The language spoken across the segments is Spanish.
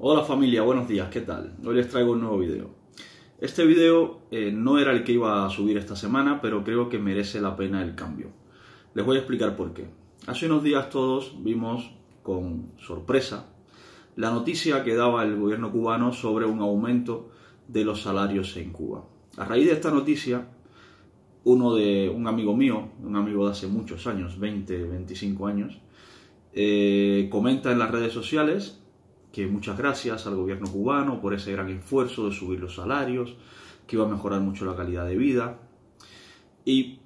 Hola familia, buenos días, ¿qué tal? Hoy les traigo un nuevo video. Este video no era el que iba a subir esta semana, pero creo que merece la pena el cambio. Les voy a explicar por qué. Hace unos días todos vimos con sorpresa la noticia que daba el gobierno cubano sobre un aumento de los salarios en Cuba. A raíz de esta noticia, un amigo mío, un amigo de hace muchos años, 20, 25 años, comenta en las redes sociales que muchas gracias al gobierno cubano por ese gran esfuerzo de subir los salarios, que iba a mejorar mucho la calidad de vida. Y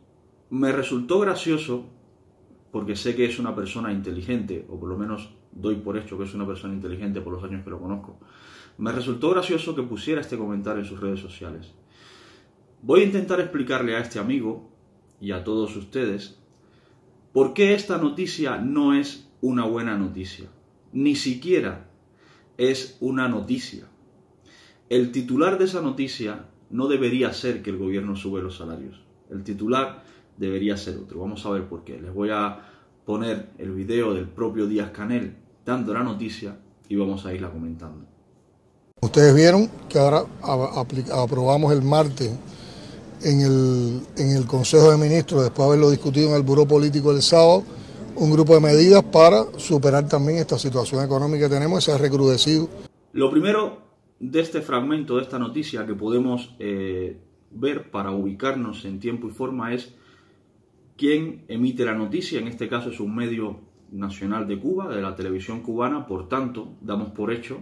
me resultó gracioso porque sé que es una persona inteligente, o por lo menos doy por hecho que es una persona inteligente por los años que lo conozco. Me resultó gracioso que pusiera este comentario en sus redes sociales. Voy a intentar explicarle a este amigo y a todos ustedes por qué esta noticia no es una buena noticia. Ni siquiera es una noticia. El titular de esa noticia no debería ser que el gobierno sube los salarios. El titular debería ser otro. Vamos a ver por qué. Les voy a poner el video del propio Díaz-Canel dando la noticia y vamos a irla comentando. Ustedes vieron que ahora aprobamos el martes en el Consejo de Ministros, después de haberlo discutido en el Buró Político el sábado, un grupo de medidas para superar también esta situación económica que tenemos y se ha recrudecido. Lo primero de este fragmento, de esta noticia que podemos ver para ubicarnos en tiempo y forma es quién emite la noticia. En este caso es un medio nacional de Cuba, de la televisión cubana, por tanto damos por hecho,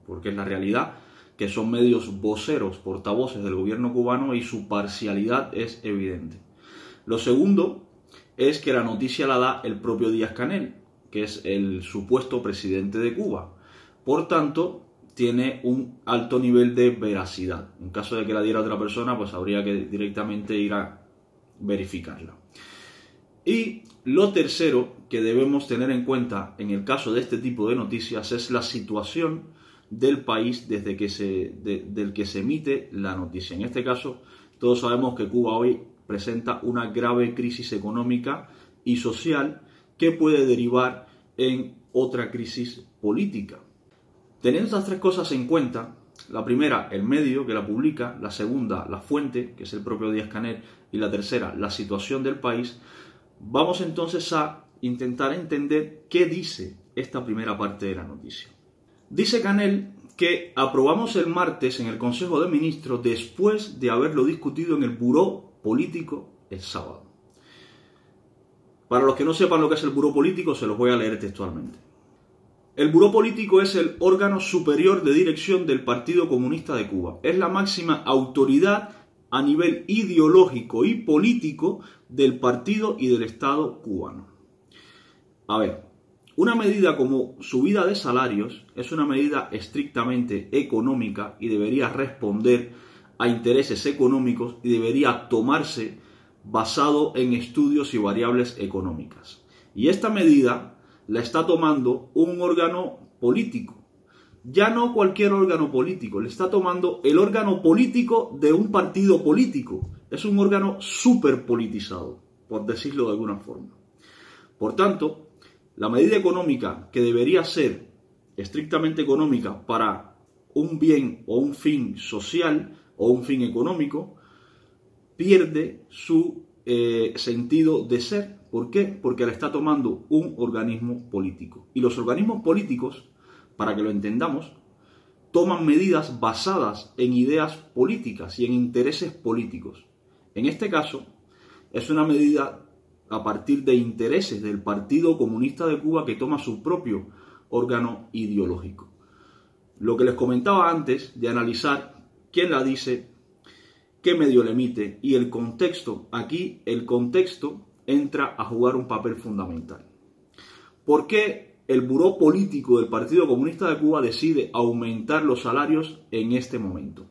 porque es la realidad, que son medios voceros, portavoces del gobierno cubano y su parcialidad es evidente. Lo segundo es que la noticia la da el propio Díaz-Canel, que es el supuesto presidente de Cuba. Por tanto, tiene un alto nivel de veracidad. En caso de que la diera otra persona, pues habría que directamente ir a verificarla. Y lo tercero que debemos tener en cuenta en el caso de este tipo de noticias es la situación del país del que se emite la noticia. En este caso, todos sabemos que Cuba hoy presenta una grave crisis económica y social que puede derivar en otra crisis política. Teniendo estas tres cosas en cuenta, la primera, el medio que la publica, la segunda, la fuente, que es el propio Díaz-Canel, y la tercera, la situación del país, vamos entonces a intentar entender qué dice esta primera parte de la noticia. Dice Canel que aprobamos el martes en el Consejo de Ministros después de haberlo discutido en el Buró Político el sábado. Para los que no sepan lo que es el Buró Político, se los voy a leer textualmente. El Buró Político es el órgano superior de dirección del Partido Comunista de Cuba. Es la máxima autoridad a nivel ideológico y político del partido y del Estado cubano. A ver, una medida como subida de salarios es una medida estrictamente económica y debería responder a intereses económicos y debería tomarse basado en estudios y variables económicas. Y esta medida la está tomando un órgano político. Ya no cualquier órgano político, le está tomando el órgano político de un partido político. Es un órgano súper politizado, por decirlo de alguna forma. Por tanto, la medida económica que debería ser estrictamente económica para un bien o un fin social o un fin económico, pierde su sentido de ser. ¿Por qué? Porque la está tomando un organismo político. Y los organismos políticos, para que lo entendamos, toman medidas basadas en ideas políticas y en intereses políticos. En este caso, es una medida a partir de intereses del Partido Comunista de Cuba que toma su propio órgano ideológico. Lo que les comentaba antes de analizar quién la dice, qué medio la emite y el contexto. Aquí el contexto entra a jugar un papel fundamental. ¿Por qué el Buró Político del Partido Comunista de Cuba decide aumentar los salarios en este momento?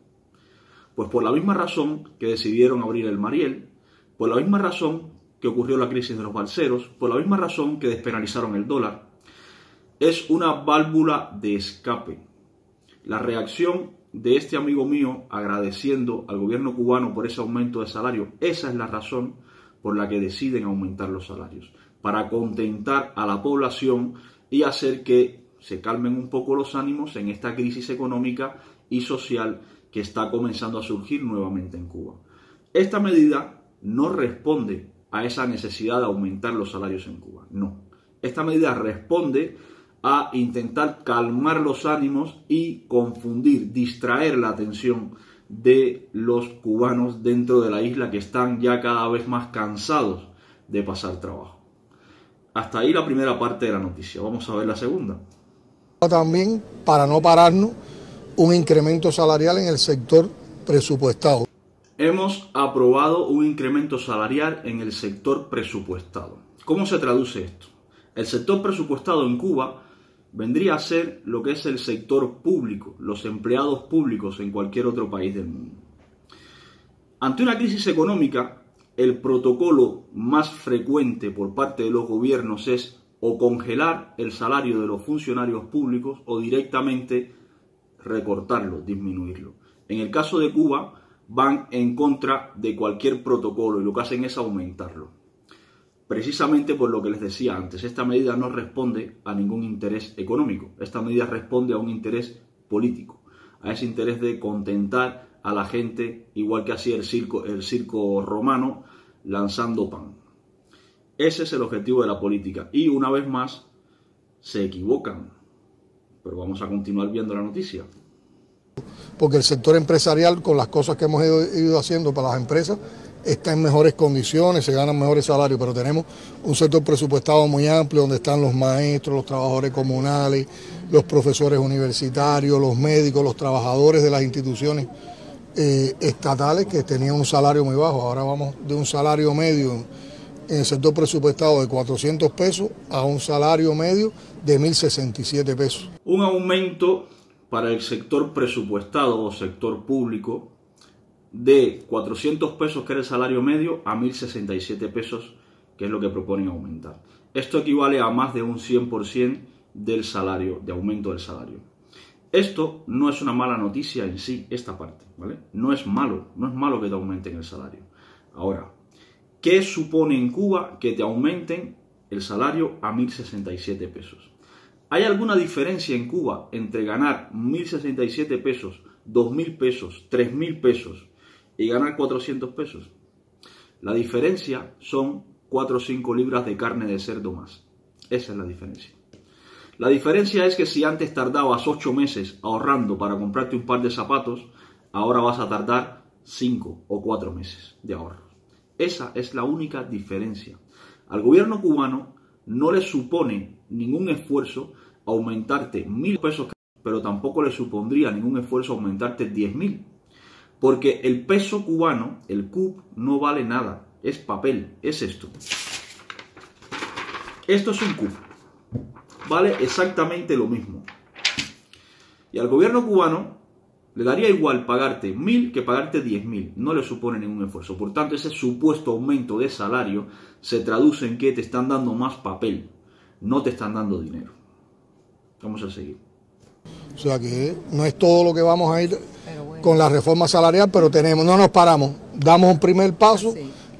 Pues por la misma razón que decidieron abrir el Mariel, por la misma razón que ocurrió la crisis de los balseros, por la misma razón que despenalizaron el dólar. Es una válvula de escape. La reacción de este amigo mío agradeciendo al gobierno cubano por ese aumento de salario, esa es la razón por la que deciden aumentar los salarios, para contentar a la población y hacer que se calmen un poco los ánimos en esta crisis económica y social que está comenzando a surgir nuevamente en Cuba. Esta medida no responde a esa necesidad de aumentar los salarios en Cuba, no. Esta medida responde a intentar calmar los ánimos y confundir, distraer la atención de los cubanos dentro de la isla, que están ya cada vez más cansados de pasar trabajo. Hasta ahí la primera parte de la noticia. Vamos a ver la segunda. También, para no pararnos, un incremento salarial en el sector presupuestado. Hemos aprobado un incremento salarial en el sector presupuestado. ¿Cómo se traduce esto? El sector presupuestado en Cuba vendría a ser lo que es el sector público, los empleados públicos en cualquier otro país del mundo. Ante una crisis económica, el protocolo más frecuente por parte de los gobiernos es o congelar el salario de los funcionarios públicos o directamente recortarlo, disminuirlo. En el caso de Cuba, van en contra de cualquier protocolo y lo que hacen es aumentarlo. Precisamente por lo que les decía antes, esta medida no responde a ningún interés económico, esta medida responde a un interés político, a ese interés de contentar a la gente, igual que hacía el circo romano, lanzando pan. Ese es el objetivo de la política y una vez más se equivocan, pero vamos a continuar viendo la noticia. Porque el sector empresarial, con las cosas que hemos ido haciendo para las empresas, está en mejores condiciones, se ganan mejores salarios, pero tenemos un sector presupuestado muy amplio donde están los maestros, los trabajadores comunales, los profesores universitarios, los médicos, los trabajadores de las instituciones estatales que tenían un salario muy bajo. Ahora vamos de un salario medio en el sector presupuestado de 400 pesos a un salario medio de 1.067 pesos. Un aumento para el sector presupuestado o sector público de 400 pesos, que era el salario medio, a 1.067 pesos, que es lo que proponen aumentar. Esto equivale a más de un 100% del salario, de aumento del salario. Esto no es una mala noticia en sí, esta parte, ¿vale? No es malo que te aumenten el salario. Ahora, ¿qué supone en Cuba que te aumenten el salario a 1.067 pesos? ¿Hay alguna diferencia en Cuba entre ganar 1.067 pesos, 2.000 pesos, 3.000 pesos y ganar 400 pesos? La diferencia son 4 o 5 libras de carne de cerdo más. Esa es la diferencia. La diferencia es que si antes tardabas 8 meses ahorrando para comprarte un par de zapatos, ahora vas a tardar 5 o 4 meses de ahorro. Esa es la única diferencia. Al gobierno cubano no le supone ningún esfuerzo aumentarte 1.000 pesos, pero tampoco le supondría ningún esfuerzo aumentarte 10.000. Porque el peso cubano, el CUP, no vale nada. Es papel, es esto. Esto es un CUP. Vale exactamente lo mismo. Y al gobierno cubano le daría igual pagarte 1.000 que pagarte 10.000. No le supone ningún esfuerzo. Por tanto, ese supuesto aumento de salario se traduce en que te están dando más papel. No te están dando dinero. Vamos a seguir. O sea que no es todo lo que vamos a ir con la reforma salarial, pero no nos paramos. Damos un primer paso,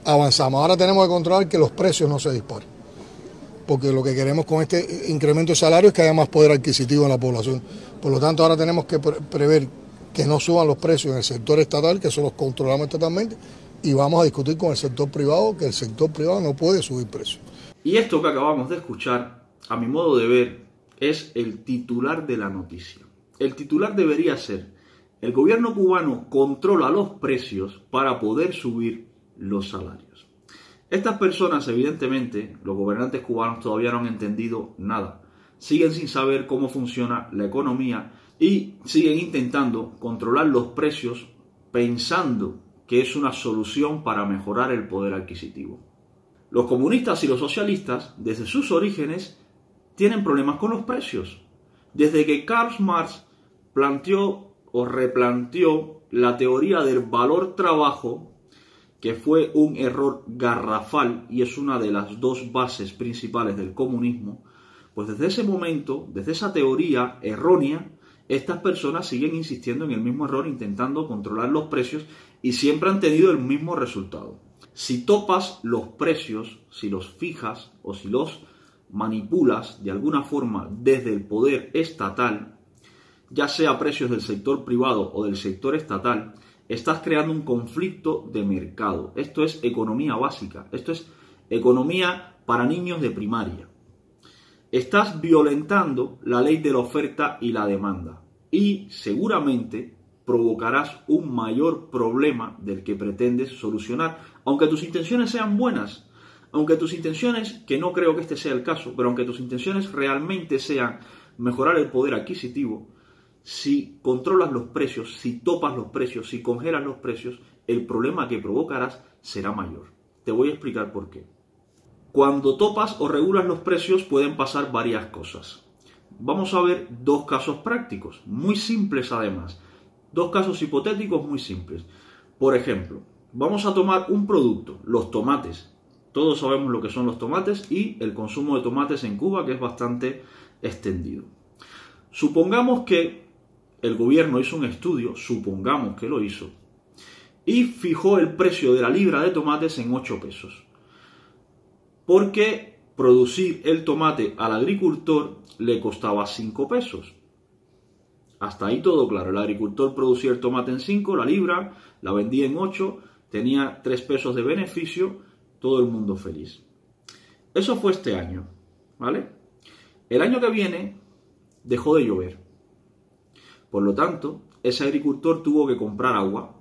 avanzamos. Ahora tenemos que controlar que los precios no se disparen. Porque lo que queremos con este incremento de salario es que haya más poder adquisitivo en la población. Por lo tanto, ahora tenemos que prever que no suban los precios en el sector estatal, que eso los controlamos estatalmente, y vamos a discutir con el sector privado, que el sector privado no puede subir precios. Y esto que acabamos de escuchar, a mi modo de ver, es el titular de la noticia. El titular debería ser: el gobierno cubano controla los precios para poder subir los salarios. Estas personas, evidentemente, los gobernantes cubanos todavía no han entendido nada. Siguen sin saber cómo funciona la economía y siguen intentando controlar los precios pensando que es una solución para mejorar el poder adquisitivo. Los comunistas y los socialistas, desde sus orígenes, tienen problemas con los precios. Desde que Karl Marx planteó o replanteó la teoría del valor trabajo, que fue un error garrafal y es una de las dos bases principales del comunismo, pues desde ese momento, desde esa teoría errónea, estas personas siguen insistiendo en el mismo error, intentando controlar los precios y siempre han tenido el mismo resultado. Si topas los precios, si los fijas o si los manipulas de alguna forma desde el poder estatal, ya sea precios del sector privado o del sector estatal, estás creando un conflicto de mercado. Esto es economía básica, esto es economía para niños de primaria. Estás violentando la ley de la oferta y la demanda y seguramente provocarás un mayor problema del que pretendes solucionar, aunque tus intenciones sean buenas, aunque tus intenciones, que no creo que este sea el caso, pero aunque tus intenciones realmente sean mejorar el poder adquisitivo, si controlas los precios, si topas los precios, si congelas los precios, el problema que provocarás será mayor. Te voy a explicar por qué. Cuando topas o regulas los precios pueden pasar varias cosas. Vamos a ver dos casos prácticos, muy simples además. Dos casos hipotéticos muy simples. Por ejemplo, vamos a tomar un producto, los tomates. Todos sabemos lo que son los tomates y el consumo de tomates en Cuba, que es bastante extendido. Supongamos que el gobierno hizo un estudio, supongamos que lo hizo, y fijó el precio de la libra de tomates en 8 pesos. Porque producir el tomate al agricultor le costaba 5 pesos. Hasta ahí todo claro. El agricultor producía el tomate en 5, la libra, la vendía en 8, tenía 3 pesos de beneficio, todo el mundo feliz. Eso fue este año, ¿vale? El año que viene dejó de llover. Por lo tanto, ese agricultor tuvo que comprar agua.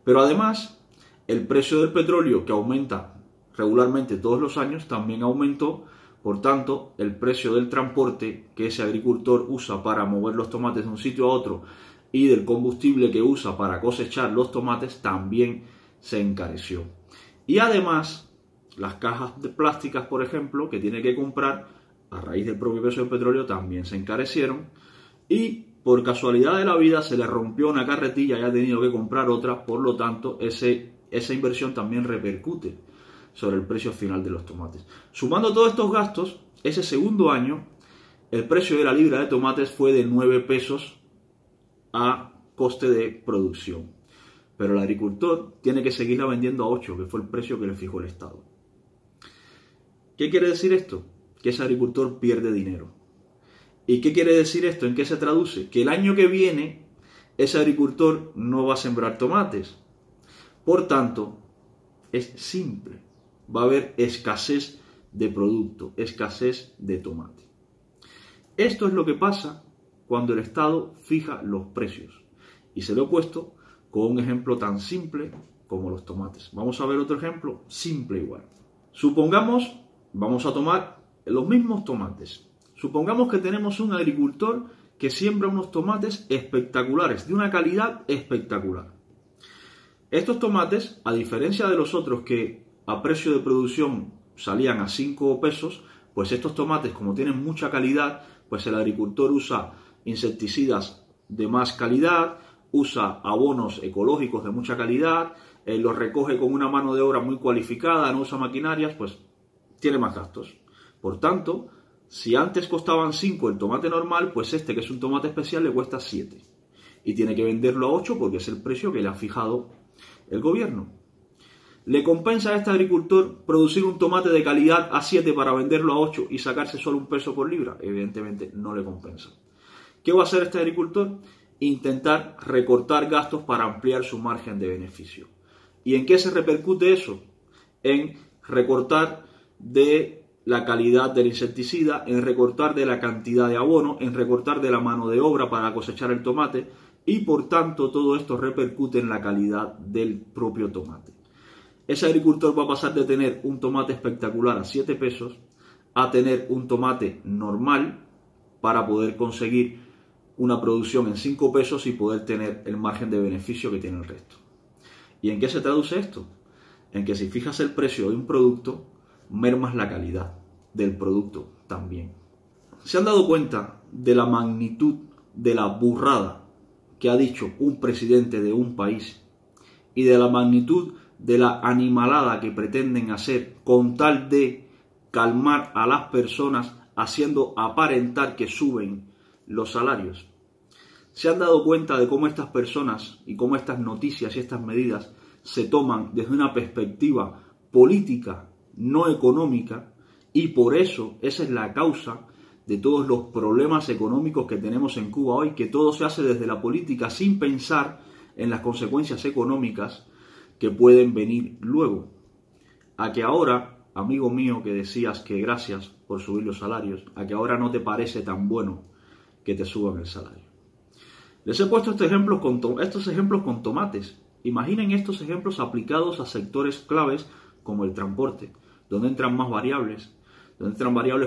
Pero además, el precio del petróleo, que aumenta regularmente todos los años, también aumentó. Por tanto, el precio del transporte que ese agricultor usa para mover los tomates de un sitio a otro y del combustible que usa para cosechar los tomates también se encareció. Y además, las cajas plásticas, por ejemplo, que tiene que comprar a raíz del propio precio del petróleo también se encarecieron. Y por casualidad de la vida se le rompió una carretilla y ha tenido que comprar otra. Por lo tanto, esa inversión también repercute sobre el precio final de los tomates. Sumando todos estos gastos, ese segundo año, el precio de la libra de tomates fue de 9 pesos a coste de producción. Pero el agricultor tiene que seguirla vendiendo a 8, que fue el precio que le fijó el Estado. ¿Qué quiere decir esto? Que ese agricultor pierde dinero. ¿Y qué quiere decir esto? ¿En qué se traduce? Que el año que viene ese agricultor no va a sembrar tomates. Por tanto, es simple. Va a haber escasez de producto, escasez de tomate. Esto es lo que pasa cuando el Estado fija los precios. Y se lo he puesto con un ejemplo tan simple como los tomates. Vamos a ver otro ejemplo simple igual. Supongamos, vamos a tomar los mismos tomates. Supongamos que tenemos un agricultor que siembra unos tomates espectaculares, de una calidad espectacular. Estos tomates, a diferencia de los otros que a precio de producción salían a 5 pesos, pues estos tomates, como tienen mucha calidad, pues el agricultor usa insecticidas de más calidad, usa abonos ecológicos de mucha calidad, los recoge con una mano de obra muy cualificada, no usa maquinarias, pues tiene más gastos. Por tanto, si antes costaban 5 el tomate normal, pues este, que es un tomate especial, le cuesta 7. Y tiene que venderlo a 8 porque es el precio que le ha fijado el gobierno. ¿Le compensa a este agricultor producir un tomate de calidad a 7 para venderlo a 8 y sacarse solo 1 peso por libra? Evidentemente no le compensa. ¿Qué va a hacer este agricultor? Intentar recortar gastos para ampliar su margen de beneficio. ¿Y en qué se repercute eso? En recortar de la calidad del insecticida, en recortar de la cantidad de abono, en recortar de la mano de obra para cosechar el tomate y por tanto todo esto repercute en la calidad del propio tomate. Ese agricultor va a pasar de tener un tomate espectacular a 7 pesos a tener un tomate normal para poder conseguir una producción en 5 pesos y poder tener el margen de beneficio que tiene el resto. ¿Y en qué se traduce esto? En que si fijas el precio de un producto, mermas la calidad del producto también. ¿Se han dado cuenta de la magnitud de la burrada que ha dicho un presidente de un país y de la magnitud de la animalada que pretenden hacer con tal de calmar a las personas haciendo aparentar que suben los salarios? ¿Se han dado cuenta de cómo estas personas y cómo estas noticias y estas medidas se toman desde una perspectiva política, no económica, Y por eso, esa es la causa de todos los problemas económicos que tenemos en Cuba hoy, que todo se hace desde la política sin pensar en las consecuencias económicas que pueden venir luego. A que ahora, amigo mío, que decías que gracias por subir los salarios, a que ahora no te parece tan bueno que te suban el salario. Les he puesto estos ejemplos con tomates. Imaginen estos ejemplos aplicados a sectores claves como el transporte, donde entran más variables,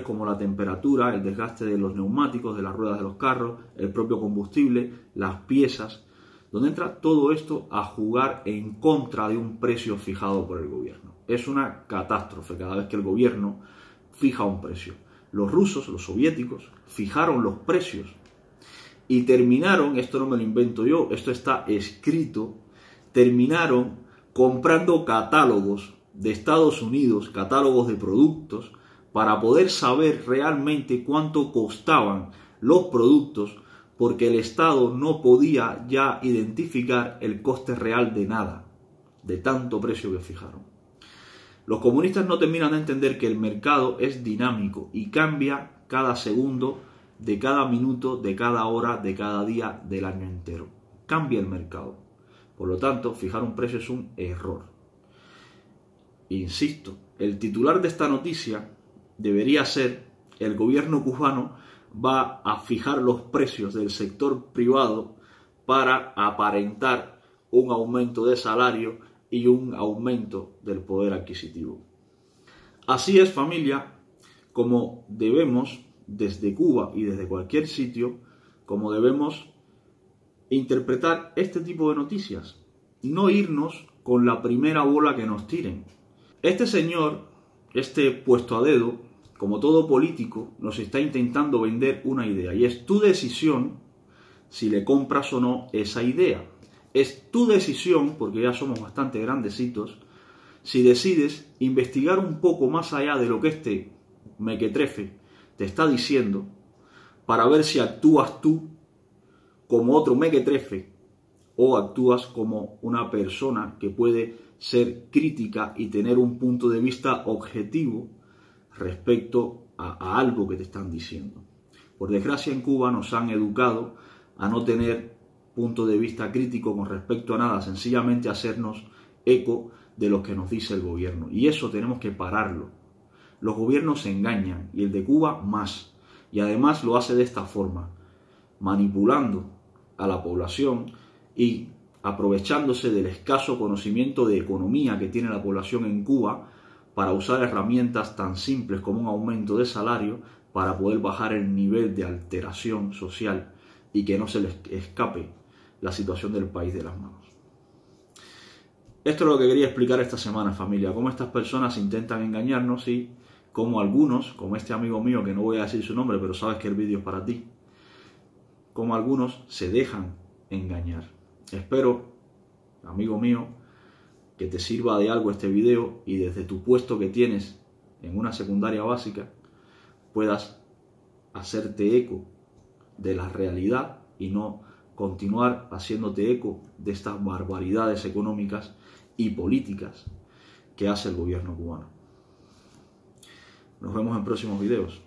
como la temperatura, el desgaste de los neumáticos, de las ruedas de los carros, el propio combustible, las piezas, donde entra todo esto a jugar en contra de un precio fijado por el gobierno. Es una catástrofe cada vez que el gobierno fija un precio. Los rusos, los soviéticos, fijaron los precios y terminaron, esto no me lo invento yo, esto está escrito, terminaron comprando catálogos de Estados Unidos, catálogos de productos, para poder saber realmente cuánto costaban los productos, porque el Estado no podía ya identificar el coste real de nada, de tanto precio que fijaron. Los comunistas no terminan de entender que el mercado es dinámico y cambia cada segundo, de cada minuto, de cada hora, de cada día, del año entero. Cambia el mercado. Por lo tanto, fijar un precio es un error. Insisto, el titular de esta noticia debería ser: el gobierno cubano va a fijar los precios del sector privado para aparentar un aumento de salario y un aumento del poder adquisitivo. Así es, familia, como debemos, desde Cuba y desde cualquier sitio, como debemos interpretar este tipo de noticias. No irnos con la primera bola que nos tiren. Este señor, este puesto a dedo, como todo político, nos está intentando vender una idea. Y es tu decisión si le compras o no esa idea. Es tu decisión, porque ya somos bastante grandecitos, si decides investigar un poco más allá de lo que este mequetrefe te está diciendo, para ver si actúas tú como otro mequetrefe o actúas como una persona que puede ser crítica y tener un punto de vista objetivo respecto a algo que te están diciendo. Por desgracia, en Cuba nos han educado a no tener punto de vista crítico con respecto a nada, sencillamente hacernos eco de lo que nos dice el gobierno. Y eso tenemos que pararlo. Los gobiernos se engañan, y el de Cuba más. Y además lo hace de esta forma, manipulando a la población y aprovechándose del escaso conocimiento de economía que tiene la población en Cuba para usar herramientas tan simples como un aumento de salario para poder bajar el nivel de alteración social y que no se les escape la situación del país de las manos. Esto es lo que quería explicar esta semana, familia, cómo estas personas intentan engañarnos y cómo algunos, como este amigo mío, que no voy a decir su nombre, pero sabes que el vídeo es para ti, cómo algunos se dejan engañar. Espero, amigo mío, que te sirva de algo este video y desde tu puesto que tienes en una secundaria básica puedas hacerte eco de la realidad y no continuar haciéndote eco de estas barbaridades económicas y políticas que hace el gobierno cubano. Nos vemos en próximos videos.